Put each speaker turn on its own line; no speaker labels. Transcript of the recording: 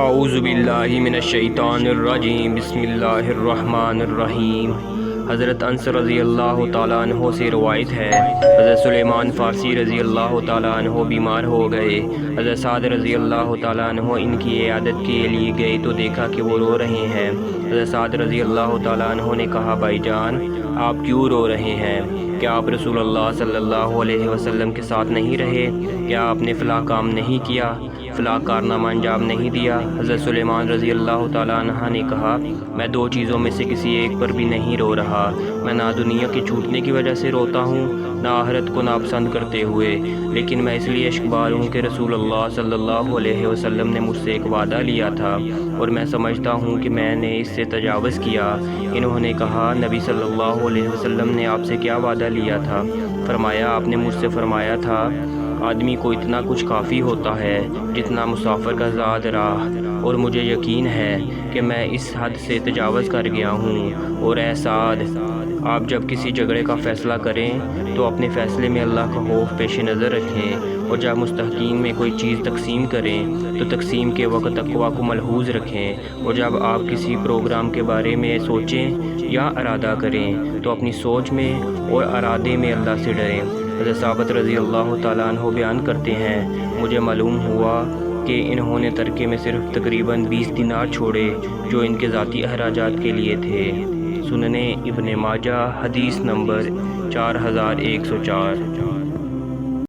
اعوذ باللہ من الشیطان الرجیم، بسم اللہ الرحمن الرحیم۔ حضرت انس رضی اللہ تعالیٰ عنہ سے روایت ہے، حضرت سلیمان فارسی رضی اللہ تعالیٰ عنہ بیمار ہو گئے۔ حضرت سعد رضی اللہ تعالیٰ عنہ ان کی عیادت کے لیے گئے تو دیکھا کہ وہ رو رہے ہیں۔ حضرت سعد رضی اللہ تعالیٰ عنہ نے کہا، بھائی جان آپ کیوں رو رہے ہیں؟ کیا آپ رسول اللہ صلی اللہ علیہ وسلم کے ساتھ نہیں رہے؟ کیا آپ نے فلاں کام نہیں کیا، فلاں کارنامہ انجام نہیں دیا؟ حضرت سلیمان رضی اللہ تعالیٰ عنہ نے کہا، میں دو چیزوں میں سے کسی ایک پر بھی نہیں رو رہا۔ میں نہ دنیا کے چھوٹنے کی وجہ سے روتا ہوں، نہ آخرت کو ناپسند کرتے ہوئے، لیکن میں اس لیے اشکبار ہوں کہ رسول اللہ صلی اللہ علیہ وسلم نے مجھ سے ایک وعدہ لیا تھا اور میں سمجھتا ہوں کہ میں نے اس سے تجاوز کیا۔ انہوں نے کہا، نبی صلی اللہ علیہ وسلم نے آپ سے کیا وعدہ لیا تھا؟ فرمایا، آپ نے مجھ سے فرمایا تھا آدمی کو اتنا کچھ کافی ہوتا ہے جتنا مسافر کا زاد راہ، اور مجھے یقین ہے کہ میں اس حد سے تجاوز کر گیا ہوں۔ اور اے سعد، آپ جب کسی جھگڑے کا فیصلہ کریں تو اپنے فیصلے میں اللہ کا خوف پیش نظر رکھیں، اور جب مستحقین میں کوئی چیز تقسیم کریں تو تقسیم کے وقت تقویٰ کو ملحوظ رکھیں، اور جب آپ کسی پروگرام کے بارے میں سوچیں یا ارادہ کریں تو اپنی سوچ میں اور ارادے میں اللہ سے ڈریں۔ حضرت ثابت رضی اللہ تعالیٰ عنہ بیان کرتے ہیں، مجھے معلوم ہوا کہ انہوں نے ترکے میں صرف تقریباً 20 دینار چھوڑے جو ان کے ذاتی اخراجات کے لیے تھے۔ سننے ابن ماجہ، حدیث نمبر 4104۔